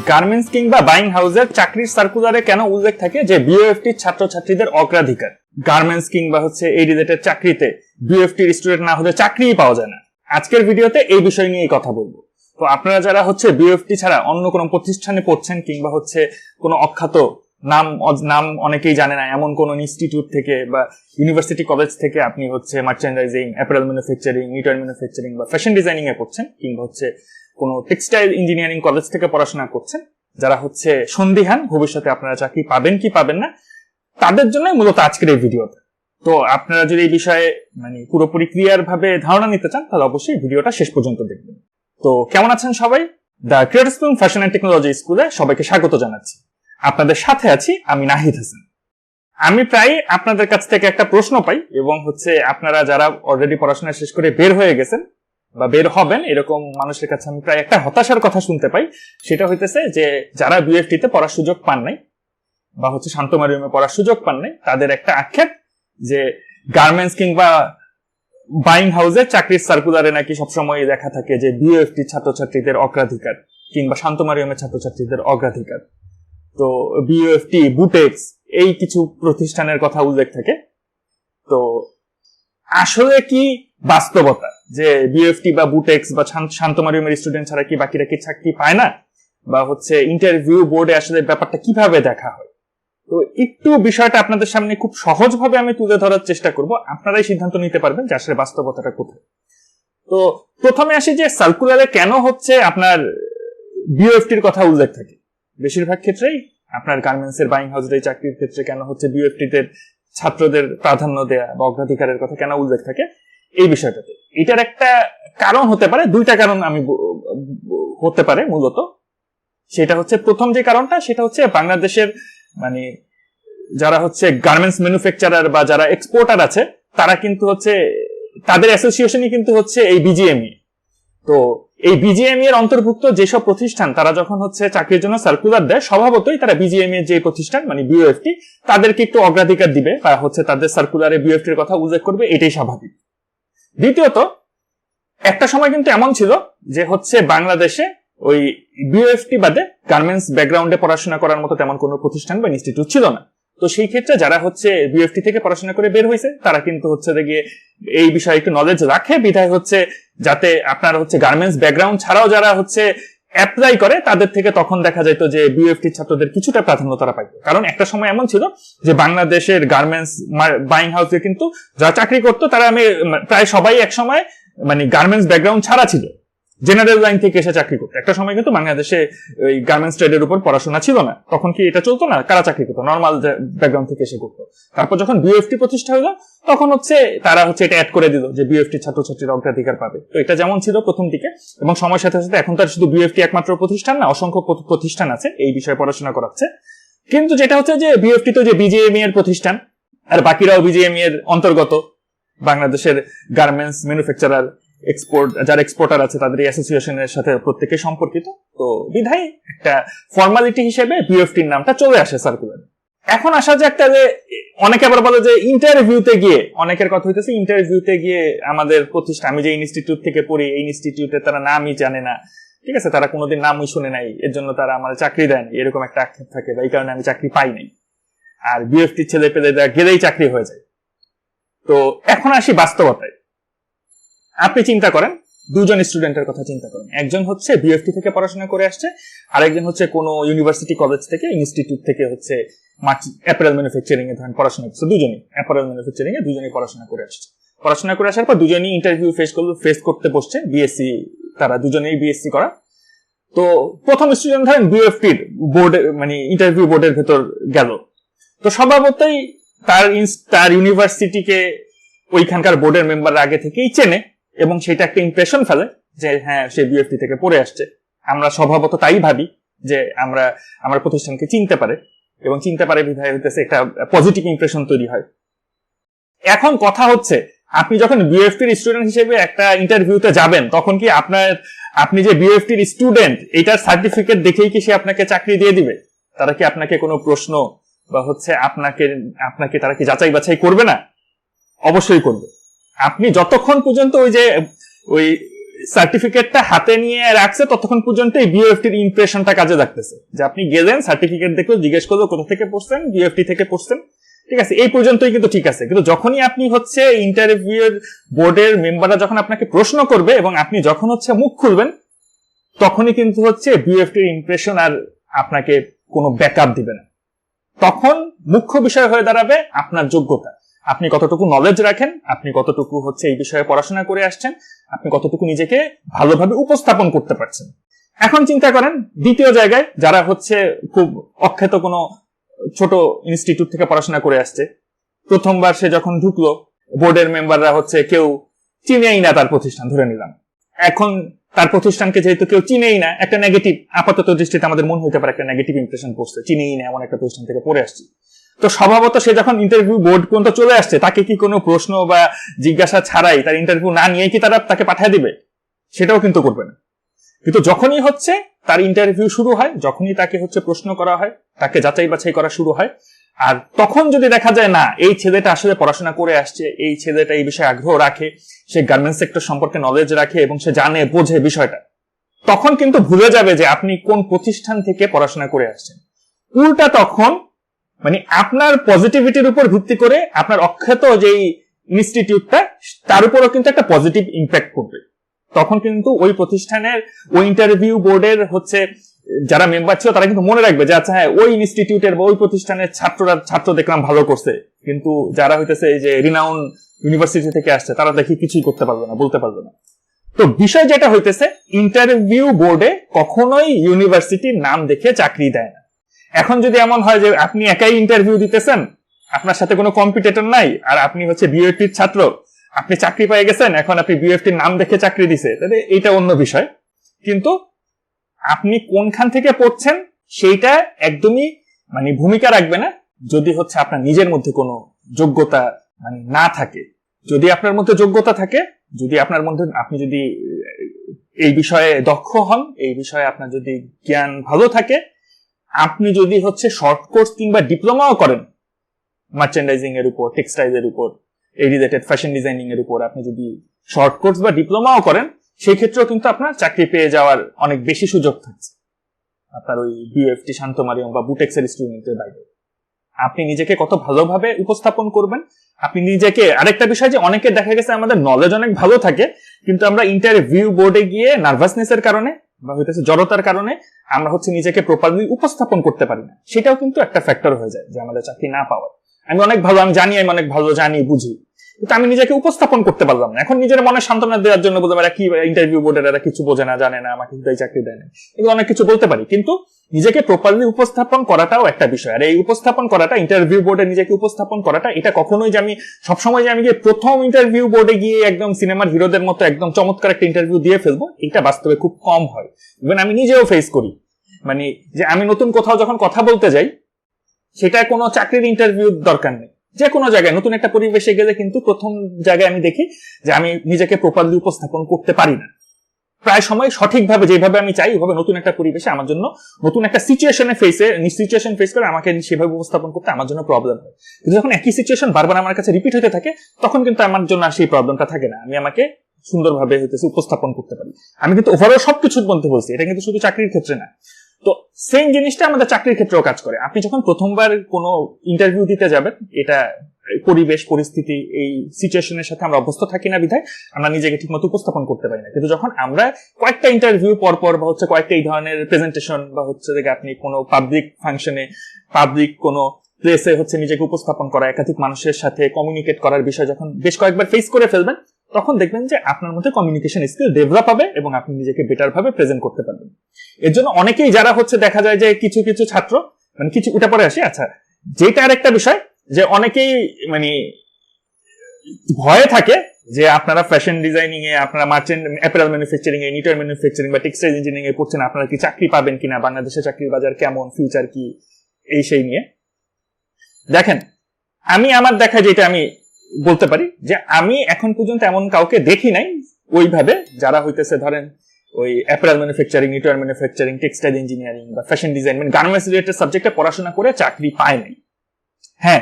Garments কিংবা buying হাউসের চাকরির সার্কুলারে কেন উল্লেখ থাকে যে বিউএফটি ছাত্রছাত্রীদের অগ্রাধিকার? গার্মেন্টস কিংবা এই রিলেটেড চাকরিতে বিউএফটি স্টুডেন্ট না হলে চাকরিই পাওয়া যায় না। আজকের ভিডিওতে এই বিষয় নিয়ে কথা বলবো। তো আপনারা যারা বিউএফটি ছাড়া অন্য কোনো প্রতিষ্ঠানে পড়ছেন কিংবা কোনো অখ্যাত নাম অনেকেই জানে না এমন কোন ইনস্টিটিউট থেকে বা ইউনিভার্সিটি কলেজ থেকে আপনি merchandising, apparel manufacturing, knitwear manufacturing বা ফ্যাশন ডিজাইনিং এ পড়ছেন কিংবা কোনো টেক্সটাইল ইঞ্জিনিয়ারিং কলেজ থেকে পড়াশোনা করছেন, যারা সন্দিহান ভবিষ্যতে আপনারা চাকরি পাবেন কি পাবেন না, তাদের জন্য মূলত আজকের এই ভিডিওটা। তো আপনারা যদি এই বিষয়ে পুরোপুরি ক্লিয়ার ভাবে ধারণা নিতে চান তাহলে অবশ্যই ভিডিওটা শেষ পর্যন্ত দেখবেন। তো কেমন আছেন সবাই? The creator school fashion and technology স্কুলে সবাইকে স্বাগত জানাচ্ছি। আপনাদের সাথে আছি আমি নাহিদ হাসান। আমি প্রায় আপনাদের কাছ থেকে একটা প্রশ্ন পাই এবং আপনারা যারা অলরেডি পড়াশোনা শেষ করে বের হয়ে গেছেন বা বের হবেন এরকম মানুষের কাছে আমি প্রায় একটা হতাশার কথা শুনতে পাই। সেটা হইতেছে যে যারা বিএফটি তে পড়ার সুযোগ পান নাই বা শান্তমারিয়ামে পড়ার সুযোগ পান নাই, তাদের একটা আক্ষেপ যে গার্মেন্টস কিংবা বাইং হাউসের চাকরির সার্কুলারে নাকি সবসময় দেখা থাকে যে বিএফটি ছাত্রছাত্রীদের অগ্রাধিকার কিংবা শান্তমারিয়ামের ছাত্রছাত্রীদের অগ্রাধিকার। তো বিউএফটি, বুটেক্স এই কিছু প্রতিষ্ঠানের কথা উল্লেখ থাকে। তো আসলে কি বাস্তবতা যে বিউএফটি বা বুটেক্স বা শান্তমারিয়ামের স্টুডেন্ট ছাড়া কি বাকিরা কি চাকরি পায় না, বা ইন্টারভিউ বোর্ডে আসলে ব্যাপারটা কিভাবে দেখা হয়? তো একটু বিষয়টা আপনাদের সামনে খুব সহজভাবে আমি তুলে ধরার চেষ্টা করব, আপনারাই সিদ্ধান্ত নিতে পারবেন যে আসলে বাস্তবতাটা কোথায়। তো প্রথমে আসি যে সার্কুলারে কেন আপনার বিউএফটির কথা উল্লেখ থাকে। বেশিরভাগ ক্ষেত্রেই আপনার গার্মেন্টস এর, বাইং হাউসের এই চাকরির ক্ষেত্রে কেন বিউএফটি তে ছাত্রদের প্রাধান্য দেয়া বা অগ্রাধিকারের কথা কেন উল্লেখ থাকে এই বিষয়টাতে? এটার একটা কারণ হতে পারে, দুইটা কারণ হতে পারে মূলত। সেটা প্রথম যে কারণটা সেটা বাংলাদেশের যারা গার্মেন্টস ম্যানুফ্যাকচারার বা যারা এক্সপোর্টার আছে তারা কিন্তু তাদের অ্যাসোসিয়েশনই কিন্তু এই বিজিএমই। তো এই বিজিএমই এর অন্তর্ভুক্ত যেসব প্রতিষ্ঠান তারা যখন চাকরির জন্য সার্কুলার দেয়, স্বভাবতই তারা বিজিএমই এর যে প্রতিষ্ঠান বিউএফটি তাদেরকে একটু অগ্রাধিকার দিবে বা তাদের সার্কুলারে বিউএফটির কথা উল্লেখ করবে, এটাই স্বাভাবিক। দ্বিতীয়ত, একটা সময় কিন্তু এমন ছিল যে বাংলাদেশে ওই বিউএফটি বাদে গার্মেন্টস ব্যাকগ্রাউন্ডে পড়াশোনা করার মতো তেমন কোনো প্রতিষ্ঠান বা ইনস্টিটিউট ছিল না। তো সেই ক্ষেত্রে যারা বিউএফটি থেকে পড়াশোনা করে বের হয়েছে তারা কিন্তু গিয়ে এই বিষয়ে একটু নলেজ রাখে, বিধায় যাতে আপনার গার্মেন্টস ব্যাকগ্রাউন্ড ছাড়াও যারা অ্যাপ্লাই করে তাদের থেকে তখন দেখা যেত যে বিউএফটি ছাত্রদের কিছুটা প্রাধান্য তারা পাইত। কারণ একটা সময় এমন ছিল যে বাংলাদেশের গার্মেন্টস বাইং হাউসে কিন্তু যারা চাকরি করতো তারা প্রায় সবাই এক সময় গার্মেন্টস ব্যাকগ্রাউন্ড ছাড়া ছিল, জেনারেল লাইন থেকে এসে চাকরি করতো। একটা সময় কিন্তু বাংলাদেশে ওই গার্মেন্টস ট্রেডের উপর পড়াশোনা ছিল না, তখন কি এটা চলতো না? কারা চাকরি করতো? নর্মাল ব্যাকগ্রাউন্ড থেকে এসে করতো। তারপর যখন বিউএফটি প্রতিষ্ঠা হলো তখন তারা এটা অ্যাড করে দিল যে বিউএফটি ছাত্রছাত্রীরা অগ্রাধিকার পাবে। তো এটা যেমন ছিল প্রথম দিকে, এবং সময়ের সাথে সাথে এখন তার শুধু বিউএফটি একমাত্র প্রতিষ্ঠান না, অসংখ্য প্রতিষ্ঠান আছে এই বিষয়ে পড়াশোনা করাচ্ছে। কিন্তু যেটা যে বিউএফটি তো যে বিজিএমই এর প্রতিষ্ঠান, আর বাকিরাও বিজিএমই এর অন্তর্গত। বাংলাদেশের গার্মেন্টস ম্যানুফ্যাকচারার যারা এক্সপোর্টার আছে তাদের অ্যাসোসিয়েশনের সাথে প্রত্যেকে সম্পর্কিত। তো বিধায় একটা ফর্মালিটি হিসেবে বিউএফটির নামটা চলে আসে সার্কুলারে। এখন আসা যে অনেকে আবার বলে যে ইন্টারভিউতে গিয়ে, অনেকের কথা হইতেছে ইন্টারভিউতে গিয়ে আমাদের প্রতিষ্ঠান, আমি যে ইনস্টিটিউট থেকে পড়ি এই ইনস্টিটিউটে তারা নামই জানে না, ঠিক আছে, তারা কোনোদিন নামই শুনে নাই, এর জন্য তারা আমার চাকরি দেয় না, এরকম একটা আক্ষেপ থাকে, বা এই কারণে আমি চাকরি পাই নাই। আর বিউএফটির ছেলে পেলে গেলেই চাকরি হয়ে যায়। তো এখন আসি বাস্তবতায়। আপনি চিন্তা করেন, দুজন স্টুডেন্টের কথা চিন্তা করেন। একজন বিউএফটি থেকে পড়াশোনা করে আসছে, আর একজন কোনো ইউনিভার্সিটি কলেজ থেকে, ইনস্টিটিউট থেকে অ্যাপারেল ম্যানুফ্যাকচারিং এ পড়াশোনা করছে। দুজনই অ্যাপারেল ম্যানুফ্যাকচারিং এ দুজনই পড়াশোনা করে আসছে। পড়াশোনা করে আসার পর দুজনই ইন্টারভিউ ফেস করতে বসছে। বিএসসি, তারা দুজনেই বিএসসি করা। তো প্রথম স্টুডেন্ট ধরেন বিউএফটির বোর্ডে ইন্টারভিউ বোর্ডের ভেতর গেল। তো স্বভাবতই তার ইউনিভার্সিটিকে ওইখানকার বোর্ডের মেম্বার আগে থেকেই চেনে এবং সেটা একটা ইমপ্রেশন ফেলে যে হ্যাঁ, সে বিএফটি থেকে পড়ে আসছে। আমরা স্বভাবত তাই ভাবি যে আমার প্রতিষ্ঠানকে চিনতে পারে, এবং চিনতে পারে বিধায় একটা পজিটিভ ইমপ্রেশন তৈরি হয়। এখন কথা আপনি যখন বিএফটির স্টুডেন্ট হিসেবে একটা ইন্টারভিউতে যাবেন, তখন কি আপনি যে বিএফটির স্টুডেন্ট এটার সার্টিফিকেট দেখেই কি সে আপনাকে চাকরি দিয়ে দিবে? তারা কি আপনাকে কোনো প্রশ্ন বা আপনাকে তারা কি যাচাই বাছাই করবে না? অবশ্যই করবে। আপনি যতক্ষণ পর্যন্ত ওই সার্টিফিকেটটা হাতে নিয়ে রাখছে ততক্ষণ পর্যন্ত এই বিওএফটির ইমপ্রেশনটা কাজে লাগতেছে, যে আপনি গেলেন সার্টিফিকেট দেখলো, জিজ্ঞেস করলো কোথা থেকে পড়ছেন, বিওএফটি থেকে পড়ছেন, ঠিক আছে, এই পর্যন্তই কিন্তু ঠিক আছে। কিন্তু যখনই আপনি হচ্ছে ইন্টারভিউর বোর্ডের মেম্বাররা যখন আপনাকে প্রশ্ন করবে এবং আপনি যখন হচ্ছে মুখ খুলবেন, তখনই কিন্তু হচ্ছে বিওএফটির ইমপ্রেশন আর আপনাকে কোনো ব্যাকআপ দিবে না। তখন মুখ্য বিষয় হয়ে দাঁড়াবে আপনার যোগ্যতা, আপনি কতটুকু নলেজ রাখেন, আপনি কতটুকু হচ্ছে এই বিষয়ে পড়াশোনা করে আসছেন, আপনি কতটুকু নিজেকে ভালোভাবে উপস্থাপন করতে পারছেন। এখন চিন্তা করেন দ্বিতীয় জায়গায় যারা হচ্ছে খুব অখ্যাত কোনো ছোট ইনস্টিটিউট থেকে পড়াশোনা করে আসছে, প্রথমবার সে যখন ঢুকলো, বোর্ডের মেম্বাররা হচ্ছে কেউ চিনেই না তার প্রতিষ্ঠান, ধরে নিলাম। এখন তার প্রতিষ্ঠানকে যেহেতু কেউ চিনেই না, একটা নেগেটিভ, আপাতত দৃষ্টিতে আমাদের মনে হতে পারে একটা নেগেটিভ ইমপ্রেশন পড়ছে, চিনেই না এমন একটা প্রতিষ্ঠান থেকে পড়ে আসছি। তো স্বভাবত সে যখন ইন্টারভিউ বোর্ড পর্যন্ত চলে আসছে, তাকে কি কোনো প্রশ্ন বা জিজ্ঞাসা ছাড়াই, তার ইন্টারভিউ না নিয়ে কি তারা তাকে পাঠিয়ে দিবে? সেটাও কিন্তু করবে না। কিন্তু যখনই হচ্ছে তার ইন্টারভিউ শুরু হয়, যখনই তাকে হচ্ছে প্রশ্ন করা হয়, তাকে যাচাই বাছাই করা শুরু হয়, আর তখন যদি দেখা যায় না এই ছেলেটা আসলে পড়াশোনা করে আসছে, এই ছেলেটা এই বিষয়ে আগ্রহ রাখে, সে গার্মেন্টস সেক্টর সম্পর্কে নলেজ রাখে এবং সে জানে বোঝে বিষয়টা, তখন কিন্তু ভুলে যাবে যে আপনি কোন প্রতিষ্ঠান থেকে পড়াশোনা করে আসছেন। উল্টা তখন মানে আপনার পজিটিভিটির উপর ভিত্তি করে আপনার অখ্যাত যেই ইনস্টিটিউটটা, তার উপরও কিন্তু একটা পজিটিভ ইম্প্যাক্ট করবে। তখন কিন্তু ওই প্রতিষ্ঠানের ওই ইন্টারভিউ বোর্ডের হচ্ছে যারা মেম্বার ছিল তারা কিন্তু মনে রাখবে যে আচ্ছা হ্যাঁ, ওই ইনস্টিটিউটের বা ওই প্রতিষ্ঠানের ছাত্র দেখলাম ভালো করছে, কিন্তু যারা হইতেছে এই যে রিনাউন ইউনিভার্সিটি থেকে আসছে তারা দেখি কিছুই করতে পারবে না, বলতে পারবে না। তো বিষয় যেটা হইতেছে, ইন্টারভিউ বোর্ডে কখনোই ইউনিভার্সিটির নাম দেখে চাকরি দেয় না। এখন যদি এমন হয় যে আপনি একাই ইন্টারভিউ দিতেছেন, আপনার সাথে কোনো কম্পিটিটর নাই, আর আপনি হচ্ছে বিউএফটির ছাত্র, আপনি চাকরি পেয়ে গেছেন, এখন আপনি বিউএফটির নাম দেখে চাকরি দিছে, তাহলে এটা অন্য বিষয়। কিন্তু আপনি কোনখান থেকে পড়ছেন সেইটা একদমই মানে ভূমিকা রাখবে না যদি হচ্ছে আপনার নিজের মধ্যে কোনো যোগ্যতা মানে না থাকে। যদি আপনার মধ্যে যোগ্যতা থাকে, যদি আপনার মধ্যে আপনি যদি এই বিষয়ে দক্ষ হন, এই বিষয়ে আপনার যদি জ্ঞান ভালো থাকে, আপনি যদি হচ্ছে শর্ট কোর্স কিংবা ডিপ্লোমাও করেন মার্চেন্ডাইজিং এর উপর, টেক্সটাইলের উপর, এই রিলেটেড ফ্যাশন ডিজাইনিং এর উপর, আপনি যদি শর্ট কোর্স বা ডিপ্লোমাও করেন, সেই ক্ষেত্রেও কিন্তু আপনার চাকরি পেয়ে যাওয়ার অনেক বেশি সুযোগ থাকছে আপনার ওই বিএফটি, শান্তমারিয়াম বা বুটেক্সের স্টুডেন্টের বাইরে। আপনি নিজেকে কত ভালোভাবে উপস্থাপন করবেন, আপনি নিজেকে, আরেকটা বিষয় যে অনেকে দেখা গেছে আমাদের নলেজ অনেক ভালো থাকে, কিন্তু আমরা ইন্টারভিউ বোর্ডে গিয়ে নার্ভাসনেসের কারণে বা হইতেছে জড়তার কারণে আমরা হচ্ছে নিজেকে প্রপারলি উপস্থাপন করতে পারি না। সেটাও কিন্তু একটা ফ্যাক্টর হয়ে যায় যে আমাদের চাকরি না পাওয়ার। আমি অনেক ভালো জানি বুঝি, কিন্তু আমি নিজেকে উপস্থাপন করতে পারলাম না। এখন নিজের মনে সান্ত্বনা দেওয়ার জন্য বলতে পারি কি ইন্টারভিউ বোর্ডের এরা কিছু বোঝে না, জানে না, আমাকে কিন্তু এই চাকরি দেয় না, এগুলো অনেক কিছু বলতে পারি, কিন্তু নিজেকে প্রপারলি উপস্থাপন করাটাও একটা বিষয়। আর এই উপস্থাপন করাটা, ইন্টারভিউ বোর্ডে নিজেকে উপস্থাপন করাটা, এটা কখনোই যে আমি সবসময় যে আমি গিয়ে প্রথম ইন্টারভিউ বোর্ডে গিয়ে একদম সিনেমার হিরোদের মতো একদম চমৎকার একটা ইন্টারভিউ দিয়ে ফেলবো, এটা বাস্তবে খুব কম হয়। ইভেন আমি নিজেও ফেস করি, মানে যে আমি নতুন কোথাও যখন কথা বলতে যাই, সেটা কোনো চাকরির ইন্টারভিউ দরকার নেই, যে কোনো জায়গায় নতুন একটা পরিবেশে গেলে কিন্তু প্রথম জায়গায় আমি দেখি যে আমি নিজেকে প্রপারলি উপস্থাপন করতে পারি না প্রায় সময় সঠিকভাবে, যেভাবে আমি চাই ওইভাবে। নতুন একটা পরিবেশে আমার জন্য, নতুন একটা সিচুয়েশন ফেস করে আমাকে সেভাবে উপস্থাপন করতে আমার জন্য প্রবলেম হয়। কিন্তু যখন একই সিচুয়েশন বারবার আমার কাছে রিপিট হতে থাকে, তখন কিন্তু আমার জন্য আর সেই প্রবলেমটা থাকে না, আমি আমাকে সুন্দরভাবে হইতেছে উপস্থাপন করতে পারি। আমি কিন্তু ওভারঅল সবকিছুর মধ্যে বলছি, এটা কিন্তু শুধু চাকরির ক্ষেত্রে না। তো সেম জিনিসটা আমাদের চাকরির ক্ষেত্রেও কাজ করে। আপনি যখন প্রথমবার কোনো ইন্টারভিউ দিতে যাবেন, এটা পরিবেশ পরিস্থিতি, এই সিচুয়েশনের সাথে আমরা অভ্যস্ত থাকি না বিধায় আমরা নিজেকে ঠিকমতো উপস্থাপন করতে পারি না। কিন্তু যখন আমরা কয়েকটা ইন্টারভিউ পরপর বা হচ্ছে কয়েকটা এই ধরনের প্রেজেন্টেশন বা হচ্ছে যে আপনি কোনো পাবলিক ফাংশনে, পাবলিক কোনো প্লেসে হচ্ছে নিজেকে উপস্থাপন করা, একাধিক মানুষের সাথে কমিউনিকেট করার বিষয় যখন বেশ কয়েকবার ফেস করে ফেলবেন, তখন দেখবেন যে আপনার মধ্যে কমিউনিকেশন স্কিল ডেভেলপ হবে এবং আপনি নিজেকে বেটার ভাবে প্রেজেন্ট করতে পারবেন। এর জন্য অনেকেই যারা হচ্ছে দেখা যায় যে কিছু কিছু ছাত্র মানে কিছু ওটা পরে আসি, আচ্ছা যেটা আর একটা বিষয় যে অনেকেই মানে ভয়ে থাকে যে আপনারা ফ্যাশন ডিজাইনিং এ, আপনারা মার্চেন্ট অ্যাপারেল ম্যানুফ্যাকচারিং এ, নিটওয়্যার ম্যানুফ্যাকচারিং বা টেক্সটাইল ইঞ্জিনিয়ারিং এ পড়ছেন, আপনারা কি চাকরি পাবেন কিনা, বাংলাদেশে চাকরির বাজার কেমন, ফিউচার কি, এই সেই নিয়ে। দেখেন, আমি আমার দেখা যেটা আমি বলতে পারি যে আমি এখন পর্যন্ত এমন কাউকে দেখি নাই ওইভাবে যারা হইতেছে ধরেন ওই apparel manufacturing, knitwear manufacturing, textile engineering বা ফ্যাশন ডিজাইন মানে গার্মেন্টস রিলেটেড সাবজেক্টে পড়াশোনা করে চাকরি পায় নাই। হ্যাঁ,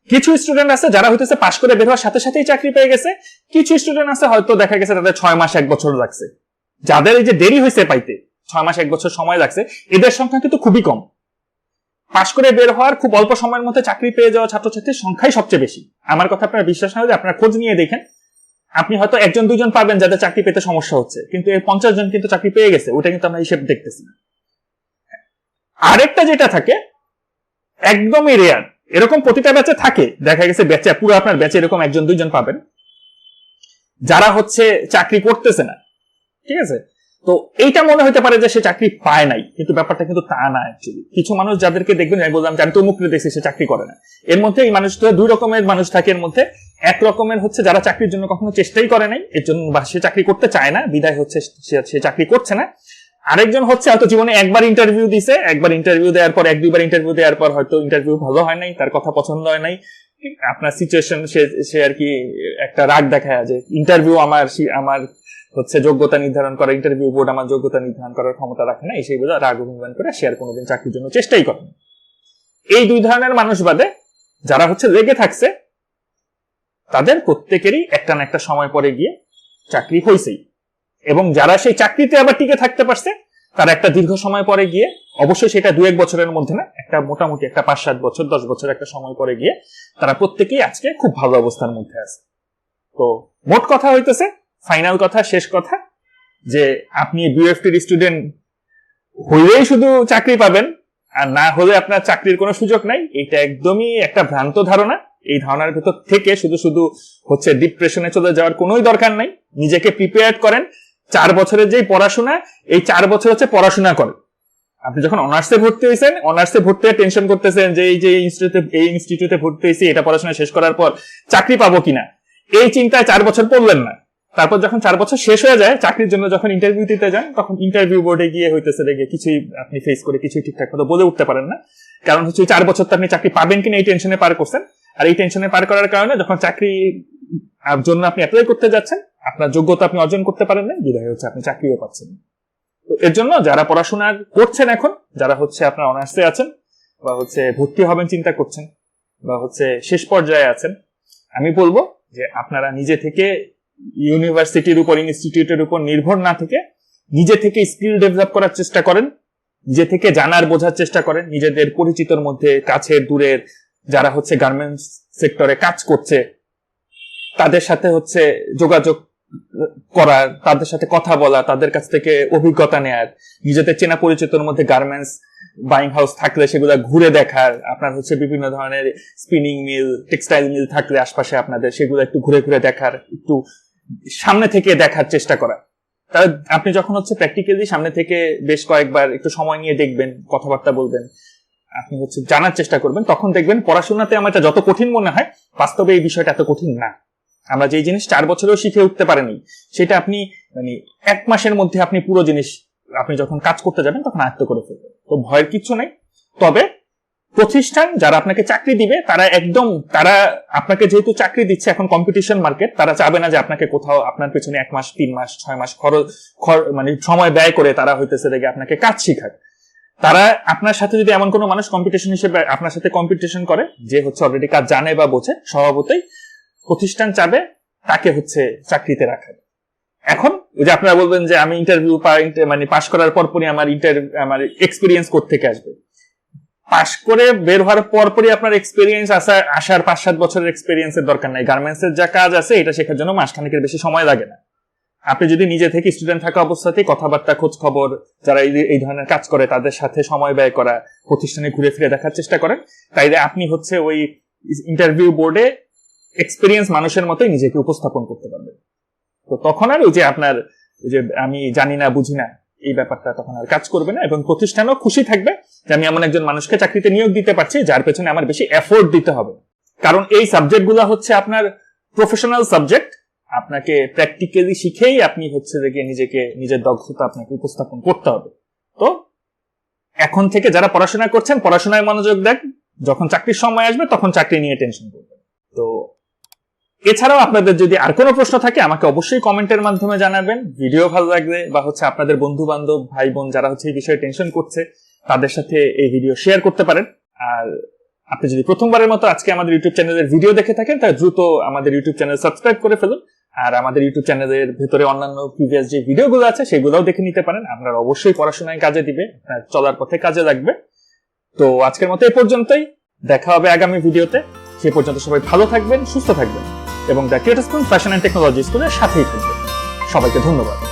কিছু স্টুডেন্ট আছে যারা হইতেছে পাশ করে বের হওয়ার সাথে সাথেই চাকরি পেয়ে গেছে, কিছু স্টুডেন্ট আছে হয়তো দেখা গেছে তাদের 6 মাস 1 বছর লাগছে, যাদের এই যে দেরি হয়েছে পাইতে 6 মাস 1 বছর সময় লাগছে, এদের সংখ্যা কিন্তু খুবই কম। পাশ করে বের হওয়ার খুব অল্প সময়ের মধ্যে চাকরি পেয়ে যাওয়া ছাত্রছাত্রীর সংখ্যাই সবচেয়ে বেশি। আমার কথা আপনারা বিশ্বাস না হলে আপনারা খোঁজ নিয়ে দেখেন, আপনি হয়তো 1-2 জন পাবেন যাদের চাকরি পেতে সমস্যা হচ্ছে, কিন্তু এই 50 জন কিন্তু চাকরি পেয়ে গেছে, ওটা কিন্তু আমরা হিসেব দেখতেছি না। আরেকটা যেটা থাকে একদমই রেয়ার, এরকম প্রতিটা ব্যাচে থাকে, দেখা গেছে ব্যাচে পুরো আপনার ব্যাচে এরকম 1-2 জন পাবেন যারা হচ্ছে চাকরি করতেছে না, ঠিক আছে? তো এইটা মনে হতে পারে যে সে চাকরি পায় নাই, কিন্তু ব্যাপারটা কিন্তু তা না। অ্যাকচুয়ালি কিছু মানুষ যাদেরকে দেখবেন, আমি বললাম আমি তো মুখে দেখছি সে চাকরি করে না, এর মধ্যে এই মানুষটা 2 রকমের মানুষ থাকে। এর মধ্যে এক রকমের হচ্ছে যারা চাকরির জন্য কখনো চেষ্টাই করে নাই, এর জন্য বা সে চাকরি করতে চায় না, বিদায় হচ্ছে সে চাকরি করছে না। আরেকজন হচ্ছে হয়তো জীবনে একবার ইন্টারভিউ দিছে, একবার ইন্টারভিউ দেওয়ার পর 1-2বার ইন্টারভিউ দেওয়ার পর হয়তো ইন্টারভিউ ভালো হয় নাই, তার কথা পছন্দ হয় নাই, আপনার সিচুয়েশন সে আর কি একটা রাগ দেখায় যে ইন্টারভিউ আমার হচ্ছে যোগ্যতা নির্ধারণ করা, ইন্টারভিউ বোর্ড আমার যোগ্যতা নির্ধারণ করার ক্ষমতা রাখে না, সেই বোঝা রাগ অভিমান করে সে আর কোনোদিন চাকরির জন্য চেষ্টাই করে না। এই 2 ধরনের মানুষ বাদে যারা হচ্ছে লেগে থাকছে, তাদের প্রত্যেকেরই একটা না একটা সময় পরে গিয়ে চাকরি হয়েছেই। এবং যারা সেই চাকরিতে আবার টিকে থাকতে পারছে, তারা একটা দীর্ঘ সময় পরে গিয়ে, অবশ্যই সেটা 2-1 বছরের মধ্যে না, একটা মোটামুটি একটা 5-7 বছর 10 বছর একটা সময় পরে গিয়ে তারা প্রত্যেকেই আজকে খুব ভালো অবস্থার মধ্যে আছে। তো মোট কথা হইতেছে, ফাইনাল কথা, শেষ কথা, যে আপনি বিউএফটির স্টুডেন্ট হইলেই শুধু চাকরি পাবেন আর না হলে আপনার চাকরির কোনো সুযোগ নাই, এটা একদমই একটা ভ্রান্ত ধারণা। এই ধারণার ভেতর থেকে শুধু হচ্ছে ডিপ্রেশনে চলে যাওয়ার কোনোই দরকার নাই। নিজেকে প্রিপেয়ার করেন। 4 বছরের যেই পড়াশোনা, এই 4 বছর হচ্ছে পড়াশোনা করেন। আপনি যখন অনার্সে ভর্তি হয়েছেন, অনার্সে ভর্তি হয়ে টেনশন করতেছেন যে এই ইনস্টিটিউটে ভর্তি হয়েছি, এটা পড়াশোনা শেষ করার পর চাকরি পাবো কিনা, এই চিন্তায় 4 বছর পড়লেন না। তারপর যখন 4 বছর শেষ হয়ে যায়, চাকরির জন্য যখন ইন্টারভিউ দিতে যান, তখন ইন্টারভিউ বোর্ডে গিয়ে হইতেছে দেখে কিছুই আপনি ফেস করে কিছুই ঠিকঠাক মতো বলে উঠতে পারেন না। কারণ হচ্ছে 4 বছর তো আপনি চাকরি পাবেন কিনা এই টেনশনে পার করছেন। আর এই টেনশনে পার করার কারণে যখন চাকরি জন্য আপনি অ্যাপ্লাই করতে যাচ্ছেন, আপনার যোগ্যতা আপনি অর্জন করতে পারেন না, বিদায় হচ্ছে আপনি চাকরিও পাচ্ছেন। তো এর জন্য যারা পড়াশোনা করছেন এখন, যারা হচ্ছে আপনার অনার্সে আছেন বা হচ্ছে ভর্তি হবেন চিন্তা করছেন বা হচ্ছে শেষ পর্যায়ে আছেন, আমি বলবো যে আপনারা নিজে থেকে ইউনিভার্সিটির উপর, ইনস্টিটিউটের উপর নির্ভর না থেকে নিজে থেকে স্কিল ডেভেলপ করার চেষ্টা করেন, নিজে থেকে জানার বোঝার চেষ্টা করেন, নিজেদের পরিচিতর মধ্যে কাছের দূরের যারা হচ্ছে গার্মেন্টস সেক্টরে কাজ করছে তাদের সাথে হচ্ছে যোগাযোগ করা, তাদের সাথে কথা বলা, তাদের কাছ থেকে অভিজ্ঞতা নেয়ার, নিজেদের চেনা পরিচিতর মধ্যে গার্মেন্টস বাইং হাউস থাকলে সেগুলো ঘুরে দেখার, আপনার হচ্ছে বিভিন্ন ধরনের স্পিনিং মিল, টেক্সটাইল মিল থাকলে আশপাশে আপনাদের সেগুলো একটু ঘুরে ঘুরে দেখার, একটু সামনে থেকে দেখার চেষ্টা করা। তাহলে আপনি যখন হচ্ছে প্র্যাকটিক্যালি সামনে থেকে বেশ কয়েকবার একটু সময় নিয়ে দেখবেন, কথাবার্তা বলবেন, আপনি হচ্ছে জানার চেষ্টা করবেন, তখন দেখবেন পড়াশোনাতে আমার যত কঠিন মনে হয়, বাস্তবে এই বিষয়টা এত কঠিন না। আমরা যে জিনিস 4 বছরেও শিখে উঠতে পারিনি, সেটা আপনি 1 মাসের মধ্যে আপনি পুরো জিনিস আপনি যখন কাজ করতে যাবেন তখন আয়ত্ত করে ফেলবেন। তো ভয়ের কিছু নাই। তবে প্রতিষ্ঠান যারা আপনাকে চাকরি দিবে, তারা আপনাকে যেহেতু চাকরি দিচ্ছে, এখন কম্পিটিশন মার্কেট, তারা চাবে না যে আপনাকে কোথাও আপনার পেছনে 1 মাস 3 মাস 6 মাস সময় ব্যয় করে তারা হইতেছে দেখে আপনাকে কাজ শিখায়। তারা আপনার সাথে যদি এমন কোনো মানুষ কম্পিটিশন হিসেবে আপনার সাথে কম্পিটিশন করে, যে হচ্ছে অলরেডি কাজ জানে বা বোঝে, স্বভাবতই প্রতিষ্ঠান চাবে তাকে হচ্ছে চাকরিতে রাখার। এখন ওই যে আপনারা বলবেন যে আমি ইন্টারভিউ পাস করার পরপরই আমার এক্সপিরিয়েন্স কোত্থেকে আসবে। পাস করে বের হওয়ার পরপরই আপনার এক্সপিরিয়েন্স আসার 5-7 বছরের এক্সপিরিয়েন্সের দরকার নাই। গার্মেন্টসের যা কাজ আছে এটা শেখার জন্য মাসখানেকের বেশি সময় লাগে না। আপনি যদি নিজে থেকে স্টুডেন্ট থাকা অবস্থাতেই কথাবার্তা, খোঁজ খবর, যারা এই ধরনের কাজ করে তাদের সাথে সময় ব্যয় করা, প্রতিষ্ঠানে ঘুরে ফিরে দেখার চেষ্টা করেন, তাইলে আপনি হচ্ছে ওই ইন্টারভিউ বোর্ডে এক্সপিরিয়েন্স মানুষের মতোই নিজেকে উপস্থাপন করতে পারবেন। তো তখন আর ওই যে আপনার ওই যে আমি জানি না বুঝি না এই ব্যাপারটা তখন আর কাজ করবে না, এবং প্রতিষ্ঠানও খুশি থাকবে যে আমি এমন একজন মানুষকে চাকরিতে নিয়োগ দিতে পারছি যার পেছনে আমার বেশি এফোর্ট দিতে হবে। কারণ এই সাবজেক্টগুলো হচ্ছে আপনার প্রফেশনাল সাবজেক্ট, আপনাকে প্র্যাকটিক্যালি শিখেই আপনি হচ্ছে যে নিজের দক্ষতা আপনাকে উপস্থাপন করতে হবে। তো এখন থেকে যারা পড়াশোনা করছেন, পড়াশোনায় মনোযোগ দেন, যখন চাকরির সময় আসবে তখন চাকরি নিয়ে টেনশন করবেন। তো এছাড়াও আপনাদের যদি আর কোনো প্রশ্ন থাকে আমাকে অবশ্যই কমেন্টের মাধ্যমে জানাবেন। ভিডিও ভালো লাগলে বা হচ্ছে আপনাদের বন্ধু বান্ধব, ভাই বোন যারা হচ্ছে এই বিষয়ে টেনশন করছে তাদের সাথে এই ভিডিও শেয়ার করতে পারেন। আর আপনি যদি প্রথমবারের মতো আজকে আমাদের ইউটিউব চ্যানেলের ভিডিও দেখে থাকেন, তাহলে দ্রুত আমাদের ইউটিউব চ্যানেল সাবস্ক্রাইব করে ফেলুন। আর আমাদের ইউটিউব চ্যানেলের ভেতরে অন্যান্য প্রিভিয়াস যে ভিডিওগুলো আছে সেগুলোও দেখে নিতে পারেন। আপনার অবশ্যই পড়াশোনায় কাজে দিবে, আপনার চলার পথে কাজে লাগবে। তো আজকের মতো এই পর্যন্তই, দেখা হবে আগামী ভিডিওতে। সে পর্যন্ত সবাই ভালো থাকবেন, সুস্থ থাকবেন এবং the creator school fashion and technology স্কুলের সাথেই থাকবেন। সবাইকে ধন্যবাদ।